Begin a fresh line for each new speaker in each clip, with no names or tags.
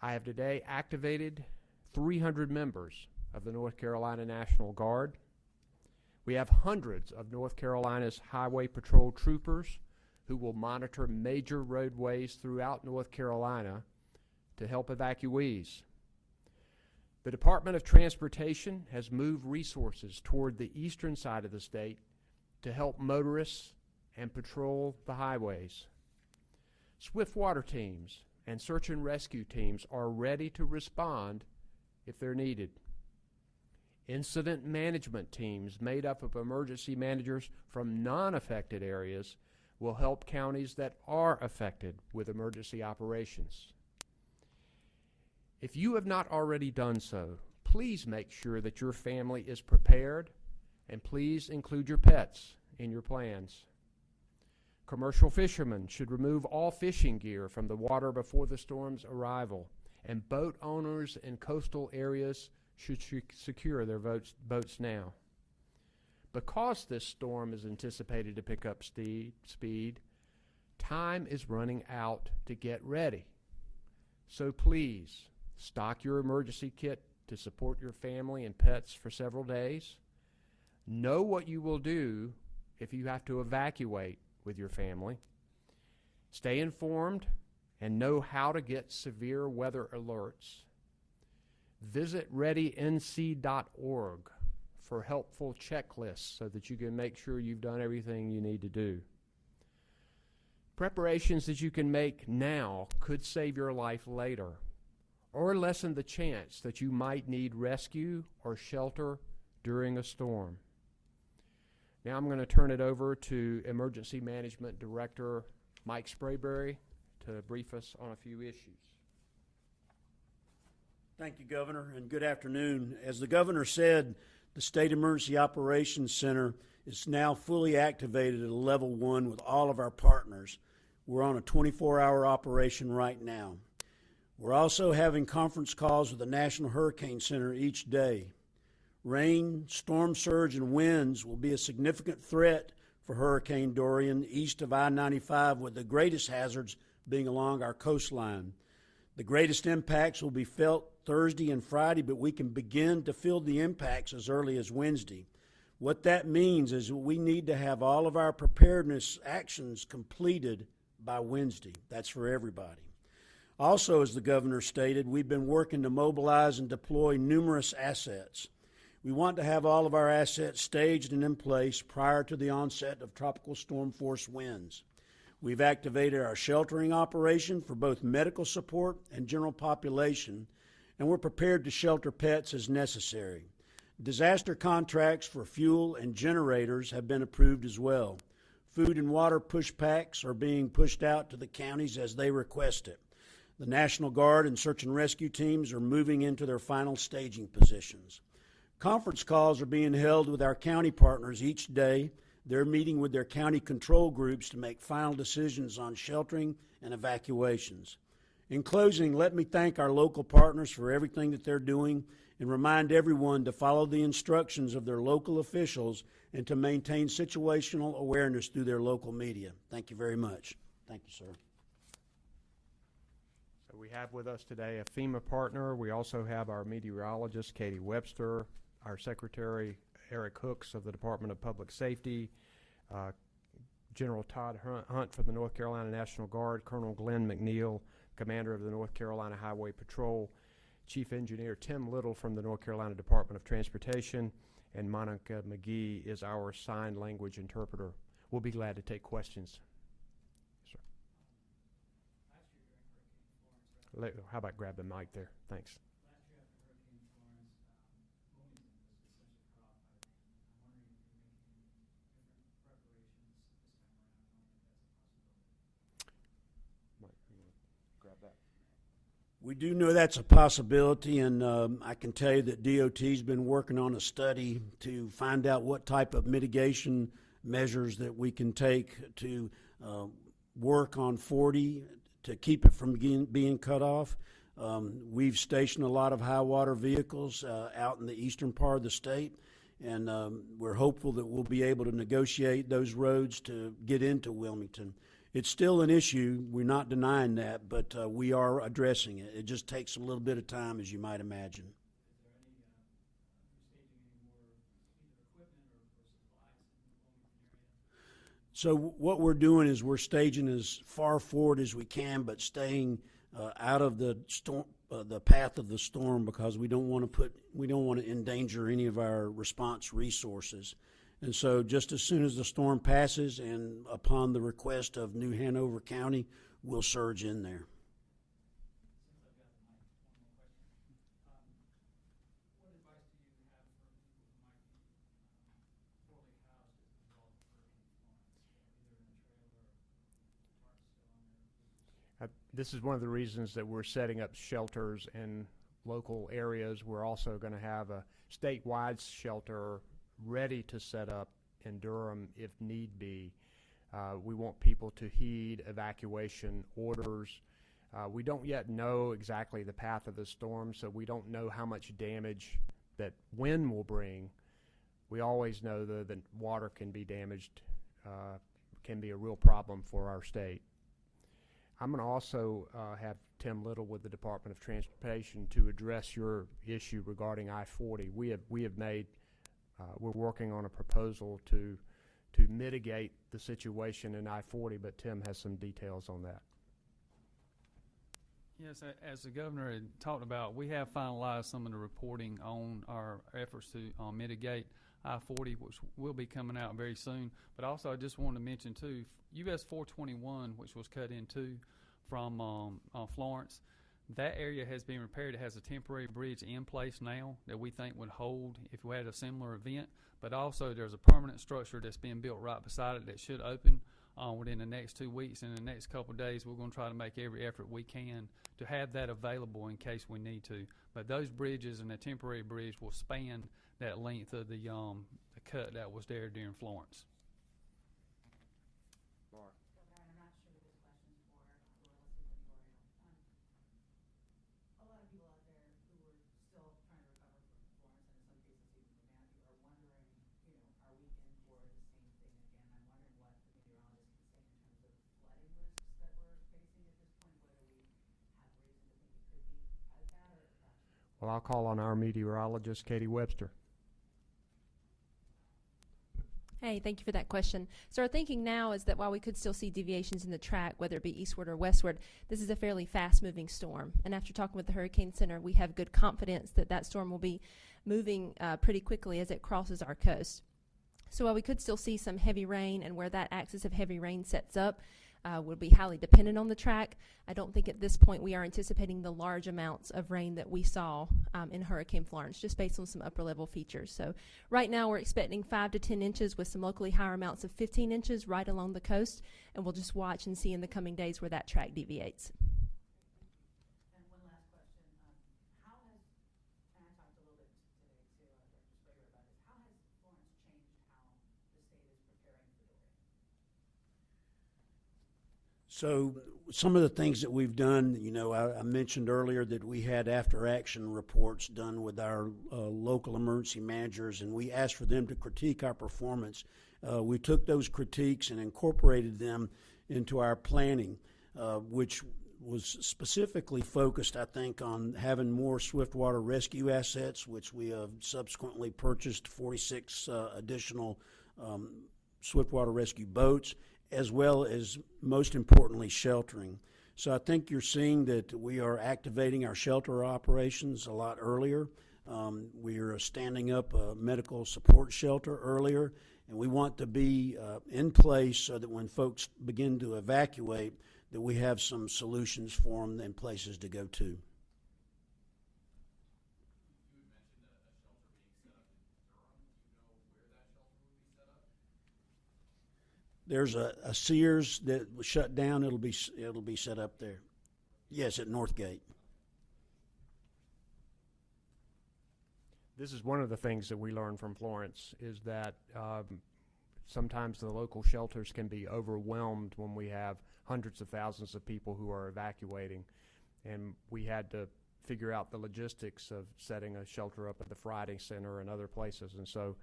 I have today activated 300 members of the North Carolina National Guard. We have hundreds of North Carolina's Highway Patrol troopers who will monitor major roadways throughout North Carolina to help evacuees. The Department of Transportation has moved resources toward the eastern side of the state to help motorists and patrol the highways. Swift water teams and search and rescue teams are ready to respond if they're needed. Incident management teams made up of emergency managers from non-affected areas will help counties that are affected with emergency operations. If you have not already done so, please make sure that your family is prepared, and please include your pets in your plans. Commercial fishermen should remove all fishing gear from the water before the storm's arrival, and boat owners in coastal areas should secure their boats now. Because this storm is anticipated to pick up speed, time is running out to get ready. So please, stock your emergency kit to support your family and pets for several days. Know what you will do if you have to evacuate with your family. Stay informed and know how to get severe weather alerts. Visit readync.org for helpful checklists so that you can make sure you've done everything you need to do. Preparations that you can make now could save your life later, or lessen the chance that you might need rescue or shelter during a storm. Now I'm going to turn it over to Emergency Management Director Mike Sprayberry to brief us on a few issues.
Thank you, Governor, and good afternoon. As the Governor said, the State Emergency Operations Center is now fully activated at a level 1 with all of our partners. We're on a 24-hour operation right now. We're also having conference calls with the National Hurricane Center each day. Rain, storm surge, and winds will be a significant threat for Hurricane Dorian east of I-95, with the greatest hazards being along our coastline. The greatest impacts will be felt Thursday and Friday, but we can begin to feel the impacts as early as Wednesday. What that means is we need to have all of our preparedness actions completed by Wednesday. That's for everybody. Also, as the Governor stated, we've been working to mobilize and deploy numerous assets. We want to have all of our assets staged and in place prior to the onset of tropical storm force winds. We've activated our sheltering operation for both medical support and general population, and we're prepared to shelter pets as necessary. Disaster contracts for fuel and generators have been approved as well. Food and water push packs are being pushed out to the counties as they request it. The National Guard and search and rescue teams are moving into their final staging positions. Conference calls are being held with our county partners each day. They're meeting with their county control groups to make final decisions on sheltering and evacuations. In closing, let me thank our local partners for everything that they're doing and remind everyone to follow the instructions of their local officials and to maintain situational awareness through their local media. Thank you very much. Thank you, sir.
So we have with us today a FEMA partner. We also have our meteorologist, Katie Webster, our secretary, Eric Hooks of the Department of Public Safety, General Todd Hunt from the North Carolina National Guard, Colonel Glenn McNeil, commander of the North Carolina Highway Patrol, Chief Engineer Tim Little from the North Carolina Department of Transportation, and Monica McGee is our sign language interpreter. We'll be glad to take questions. Yes, sir. How about grab the mic there? Thanks.
We do know that's a possibility, and I can tell you that DOT's been working on a study to find out what type of mitigation measures that we can take to work on 40 to keep it from being cut off. We've stationed a lot of high water vehicles out in the eastern part of the state, and we're hopeful that we'll be able to negotiate those roads to get into Wilmington. It's still an issue. We're not denying that, but we are addressing it. It just takes a little bit of time, as you might imagine. So what we're doing is we're staging as far forward as we can, but staying out of the storm, the path of the storm, because we don't want to endanger any of our response resources. And so just as soon as the storm passes and upon the request of New Hanover County, we'll surge in there.
This is one of the reasons that we're setting up shelters in local areas. We're also going to have a statewide shelter ready to set up in Durham if need be. We want people to heed evacuation orders. We don't yet know exactly the path of the storm, so we don't know how much damage that wind will bring. We always know, though, that water can be damaged, can be a real problem for our state. I'm going to also have Tim Little with the Department of Transportation to address your issue regarding I-40. We have made, we're working on a proposal to mitigate the situation in I-40, but Tim has some details on that.
Yes, as the governor had talked about, we have finalized some of the reporting on our efforts to mitigate I-40, which will be coming out very soon. But also, I just wanted to mention, too, US 421, which was cut in two from Florence, that area has been repaired. It has a temporary bridge in place now that we think would hold if we had a similar event. But also, there's a permanent structure that's being built right beside it that should open within the next 2 weeks. In the next couple of days, we're going to try to make every effort we can to have that available in case we need to. But those bridges and the temporary bridge will span that length of the cut that was there during Florence.
Well, I'll call on our meteorologist, Katie Webster.
Hey, thank you for that question. So our thinking now is that while we could still see deviations in the track, whether it be eastward or westward, this is a fairly fast-moving storm. And after talking with the Hurricane Center, we have good confidence that that storm will be moving pretty quickly as it crosses our coast. So while we could still see some heavy rain, and where that axis of heavy rain sets up will be highly dependent on the track, I don't think at this point we are anticipating the large amounts of rain that we saw in Hurricane Florence, just based on some upper level features. So right now we're expecting 5 to 10 inches with some locally higher amounts of 15 inches right along the coast, and we'll just watch and see in the coming days where that track deviates.
And one last question. How has, and I talked a little bit today to Director Sprague about this, how has Florence changed how the state is preparing for Dorian?
So some of the things that we've done, you know, I mentioned earlier that we had after-action reports done with our local emergency managers, and we asked for them to critique our performance. We took those critiques and incorporated them into our planning, which was specifically focused, I think, on having more swiftwater rescue assets, which we have subsequently purchased 46 additional swiftwater rescue boats, as well as, most importantly, sheltering. So I think you're seeing that we are activating our shelter operations a lot earlier. We are standing up a medical support shelter earlier, and we want to be in place so that when folks begin to evacuate, that we have some solutions for them and places to go to. There's a Sears that was shut down. It'll be set up there. Yes, at Northgate.
This is one of the things that we learned from Florence, is that sometimes the local shelters can be overwhelmed when we have hundreds of thousands of people who are evacuating, and we had to figure out the logistics of setting a shelter up at the Friday Center and other places. And so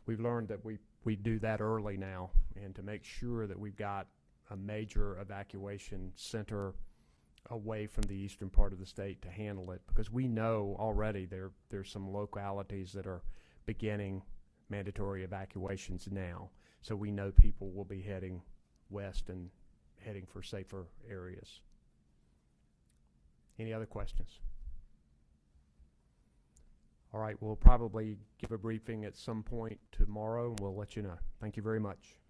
we've learned that we do that early now, and to make sure that we've got a major evacuation center away from the eastern part of the state to handle it, because we know already there's some localities that are beginning mandatory evacuations now. So we know people will be heading west and heading for safer areas. Any other questions? All right, we'll probably give a briefing at some point tomorrow, and we'll let you know. Thank you very much.